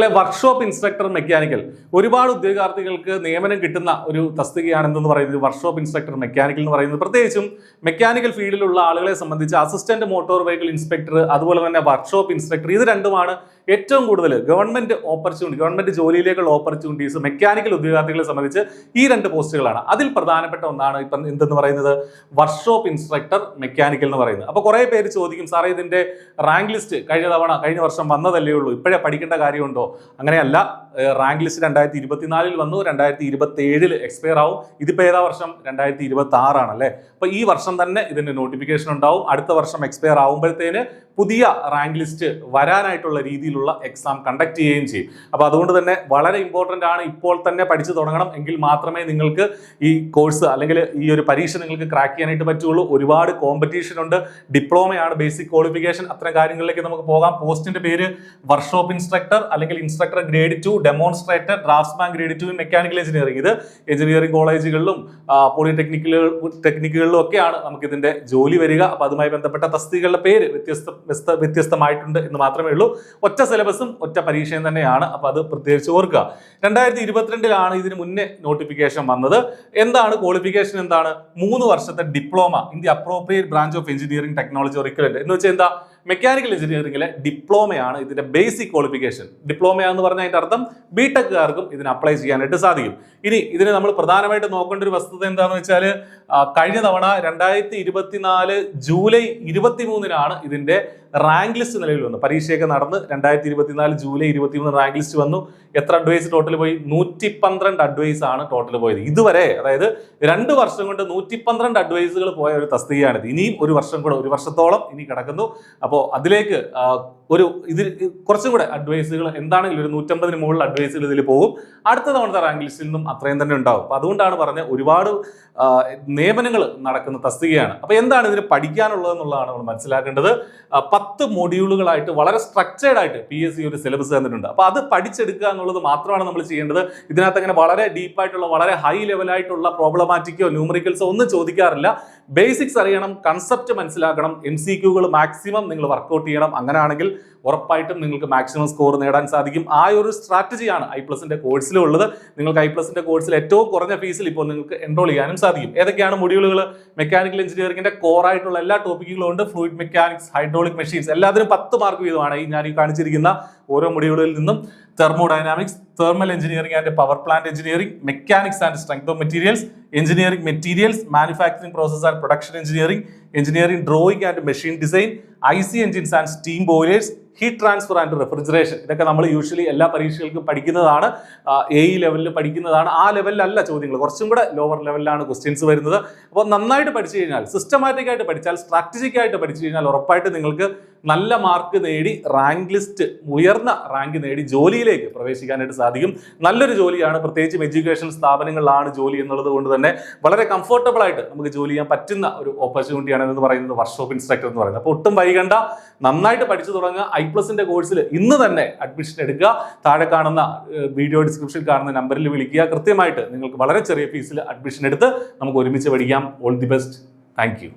Workshop instructor mechanical ഒരുപാട് ഉദ്യോഗാർത്ഥികൾക്ക് നിയമനം കിട്ടുന്ന ഒരു തസ്തികയാണെന്ന് പറയുന്നത് വർക്ക്ഷോപ്പ് ഇൻസ്ട്രക്ടർ മെക്കാനിക്കൽ എന്ന് പറയുന്നത് പ്രത്യേകിച്ചും മെക്കാനിക്കൽ ഫീൽഡിലുള്ള ആളുകളെ സംബന്ധിച്ച് അസിസ്റ്റന്റ് മോട്ടോർ വെഹിക്കിൾ ഇൻസ്പെക്ടർ അതുപോലെ തന്നെ വർക്ക്ഷോപ്പ് ഇൻസ്ട്രക്ടർ ഇത് രണ്ടുമാണ് ഏറ്റവും കൂടുതൽ ഗവൺമെന്റ് ജോലിയിലേക്കുള്ള ഓപ്പർച്യൂണിറ്റീസ് മെക്കാനിക്കൽ ഉദ്യോഗാർത്ഥികളെ സംബന്ധിച്ച് ഈ രണ്ട് പോസ്റ്റുകളാണ്. അതിൽ പ്രധാനപ്പെട്ട ഒന്നാണ് ഇപ്പം എന്തെന്ന് പറയുന്നത് വർക്ക്ഷോപ്പ് ഇൻസ്ട്രക്ടർ മെക്കാനിക്കൽ എന്ന് പറയുന്നത്. അപ്പോൾ കുറേ പേര് ചോദിക്കും, സാറേ ഇതിന്റെ റാങ്ക് ലിസ്റ്റ് കഴിഞ്ഞ വർഷം വന്നതല്ലേ ഉള്ളൂ, ഇപ്പോഴേ പഠിക്കേണ്ട കാര്യമുണ്ടോ? അങ്ങനെയല്ല. റാങ്ക് ലിസ്റ്റ് 2024 വന്നു, 2027 എക്സ്പയർ ആവും. ഇതിപ്പോ ഏതാ വർഷം? 2026 ആണല്ലേ. അപ്പൊ ഈ വർഷം തന്നെ ഇതിന്റെ നോട്ടിഫിക്കേഷൻ ഉണ്ടാവും. അടുത്ത വർഷം എക്സ്പയർ ആവുമ്പോഴത്തേന് പുതിയ റാങ്ക് ലിസ്റ്റ് വരാനായിട്ടുള്ള രീതിയിലുള്ള എക്സാം കണ്ടക്ട് ചെയ്യുകയും ചെയ്യും. അപ്പൊ അതുകൊണ്ട് തന്നെ വളരെ ഇമ്പോർട്ടന്റ് ആണ്, ഇപ്പോൾ തന്നെ പഠിച്ചു തുടങ്ങണം. എങ്കിൽ മാത്രമേ നിങ്ങൾക്ക് ഈ കോഴ്സ് അല്ലെങ്കിൽ ഈ ഒരു പരീക്ഷ നിങ്ങൾക്ക് ക്രാക്ക് ചെയ്യാനായിട്ട് പറ്റുള്ളൂ. ഒരുപാട് കോമ്പറ്റീഷൻ ഉണ്ട്. ഡിപ്ലോമയാണ് ബേസിക് ക്വാളിഫിക്കേഷൻ. അത്തരം കാര്യങ്ങളിലേക്ക് നമുക്ക് പോകാം. പോസ്റ്റിന്റെ പേര് വർക്ക്ഷോപ്പ് ഇൻസ്ട്രക്ടർ അല്ലെങ്കിൽ instructor grade 2, demonstrator, draughtsman grade 2 in mechanical engineering. ഇത് എഞ്ചിനീയറിംഗ് കോളേജുകളിലും പോളിടെക്നിക്കുകളിലും ഒക്കെയാണ് നമുക്ക് ഇതിന്റെ ജോലി വരിക. അപ്പൊ അതുമായി ബന്ധപ്പെട്ട തസ്തികകളുടെ പേര് വ്യത്യസ്തമായിട്ടുണ്ട് എന്ന് മാത്രമേ ഉള്ളൂ. ഒറ്റ സിലബസും ഒറ്റ പരീക്ഷയും തന്നെയാണ്. അപ്പൊ അത് പ്രത്യേകിച്ച് ഓർക്കുക. 2022 ഇതിന് മുന്നേ നോട്ടിഫിക്കേഷൻ വന്നത്. എന്താണ് ക്വാളിഫിക്കേഷൻ? എന്താണ്? 3 വർഷത്തെ diploma in the appropriate branch of engineering technology or equivalent എന്ന് വെച്ചാൽ എന്താ? മെക്കാനിക്കൽ എഞ്ചിനീയറിംഗിലെ ഡിപ്ലോമയാണ് ഇതിന്റെ ബേസിക് ക്വാളിഫിക്കേഷൻ. ഡിപ്ലോമ എന്ന് പറഞ്ഞാൽ അതിന്റെ അർത്ഥം ബിടെക്കുകാർക്കും ഇതിന് അപ്ലൈ ചെയ്യാനായിട്ട് സാധിക്കും. ഇനി ഇതിന് നമ്മൾ പ്രധാനമായിട്ട് നോക്കേണ്ട ഒരു വസ്തുത എന്താണെന്ന് വെച്ചാൽ, കഴിഞ്ഞ തവണ 2024 ജൂലൈ 23 ഇതിന്റെ റാങ്ക് ലിസ്റ്റ് നിലവിൽ വന്നു. പരീക്ഷയൊക്കെ നടന്ന് 2024 ജൂലൈ 23 റാങ്ക് ലിസ്റ്റ് വന്നു. എത്ര അഡ്വൈസ് ടോട്ടൽ പോയി? 112 അഡ്വൈസ് ആണ് ടോട്ടൽ പോയത് ഇതുവരെ. അതായത് 2 വർഷം കൊണ്ട് 112 അഡ്വൈസുകൾ പോയ ഒരു തസ്തികയാണിത്. ഇനിയും ഒരു വർഷത്തോളം ഇനി കിടക്കുന്നു. അപ്പോൾ അതിലേക്ക് ഇതിൽ കുറച്ചും കൂടെ അഡ്വൈസുകൾ എന്താണെങ്കിലും ഒരു 150 മുകളിൽ അഡ്വൈസുകൾ ഇതിൽ പോകും. അടുത്ത തവണത്തെ റാങ്ക് ലിസ്റ്റിൽ നിന്നും അത്രയും തന്നെ ഉണ്ടാവും. അപ്പൊ അതുകൊണ്ടാണ് പറഞ്ഞത് ഒരുപാട് നിയമനങ്ങൾ നടക്കുന്ന തസ്തികയാണ്. അപ്പൊ എന്താണ് ഇതിന് പഠിക്കാനുള്ളത് എന്നുള്ളതാണ് നമ്മൾ മനസ്സിലാക്കേണ്ടത്. 10 മൊഡ്യൂളുകളായിട്ട് വളരെ സ്ട്രക്ചേർഡ് ആയിട്ട് PSC ഒരു സിലബസ് തന്നിട്ടുണ്ട്. അപ്പൊ അത് പഠിച്ചെടുക്കുക എന്നുള്ളത് മാത്രമാണ് നമ്മൾ ചെയ്യേണ്ടത്. ഇതിനകത്ത് അങ്ങനെ വളരെ ഡീപ്പായിട്ടുള്ള വളരെ ഹൈ ലെവലായിട്ടുള്ള പ്രോബ്ലമാറ്റിക്കോ ന്യൂമറിക്കൽസോ ഒന്നും ചോദിക്കാറില്ല. ബേസിക്സ് അറിയണം, കൺസെപ്റ്റ് മനസ്സിലാക്കണം, MCQകൾ മാക്സിമം നിങ്ങൾ വർക്ക്ഔട്ട് ചെയ്യണം. അങ്ങനെയാണെങ്കിൽ ഉറപ്പായിട്ടും നിങ്ങൾക്ക് മാക്സിമം സ്കോർ നേടാൻ സാധിക്കും. ആ ഒരു സ്ട്രാറ്റജിയാണ് ഐപ്ലസിന്റെ കോഴ്സിൽ ഉള്ളത്. നിങ്ങൾക്ക് ഐപ്ലസിന്റെ കോഴ്സിൽ ഏറ്റവും കുറഞ്ഞ ഫീസിൽ ഇപ്പോൾ നിങ്ങൾക്ക് എൻറോൾ ചെയ്യാനും സാധിക്കും. ഏതൊക്കെയാണ് മൊഡ്യൂളുകൾ? മെക്കാനിക്കൽ എഞ്ചിനീയറിംഗിന്റെ കോർ ആയിട്ടുള്ള എല്ലാ ടോപ്പിക്കുകളും ഉണ്ട്. ഫ്ലൂയിഡ് മെക്കാനിക്സ്, ഹൈഡ്രോളിക് മെഷീൻസ്, എല്ലാത്തിനും 10 മാർക്ക് വീതമാണ് ഞാൻ ഈ കാണിച്ചിരിക്കുന്ന ഓരോ മൊഡ്യൂളുകളിൽ നിന്നും. Thermodynamics, thermal engineering and power plant engineering, mechanics and strength of materials, engineering materials, manufacturing process and production engineering, engineering drawing and machine design, IC engines and steam boilers, heat transfer and refrigeration. ഇതൊക്കെ നമ്മൾ usually എല്ലാ പരീക്ഷകൾക്കും പഠിക്കുന്നതാണ്. AE ലെവലിൽ പഠിക്കുന്നതാണ്. ആ ലെവലിലല്ല ചോദ്യങ്ങൾ, കുറച്ചും കൂടെ ലോവർ ലെവലിലാണ് ക്വസ്റ്റ്യൻസ് വരുന്നത്. അപ്പോൾ നന്നായിട്ട് പഠിച്ചു കഴിഞ്ഞാൽ, സിസ്റ്റമാറ്റിക് ആയിട്ട് പഠിച്ചാൽ, സ്ട്രാറ്റജിക് ആയിട്ട് പഠിച്ചു കഴിഞ്ഞാൽ ഉറപ്പായിട്ട് നിങ്ങൾക്ക് നല്ല മാർക്ക് നേടി റാങ്ക് ലിസ്റ്റ് ഉയർന്ന റാങ്ക് നേടി ജോലിയിലേക്ക് പ്രവേശിക്കാനായിട്ട് സാധിക്കും. നല്ലൊരു ജോലിയാണ്, പ്രത്യേകിച്ചും എഡ്യൂക്കേഷൻ സ്ഥാപനങ്ങളിലാണ് ജോലി എന്നുള്ളത് കൊണ്ട് തന്നെ വളരെ കംഫർട്ടബിൾ ആയിട്ട് നമുക്ക് ജോലി ചെയ്യാൻ പറ്റുന്ന ഒരു ഓപ്പർച്യൂണിറ്റിയാണ് എന്ന് പറയുന്നത് വർക്ക്ഷോപ്പ് ഇൻസ്ട്രക്ടർ എന്ന് പറയുന്നത്. അപ്പോൾ ഒട്ടും വൈകണ്ട, നന്നായിട്ട് പഠിച്ചു തുടങ്ങുക. ഐപ്ലസിന്റെ കോഴ്സിൽ ഇന്ന് തന്നെ അഡ്മിഷൻ എടുക്കുക. താഴെ കാണുന്ന വീഡിയോ ഡിസ്ക്രിപ്ഷനിൽ കാണുന്ന നമ്പറിൽ വിളിക്കുക. കൃത്യമായിട്ട് നിങ്ങൾക്ക് വളരെ ചെറിയ ഫീസിൽ അഡ്മിഷൻ എടുത്ത് നമുക്ക് ഒരുമിച്ച് പഠിക്കാം. All the best. Thank you.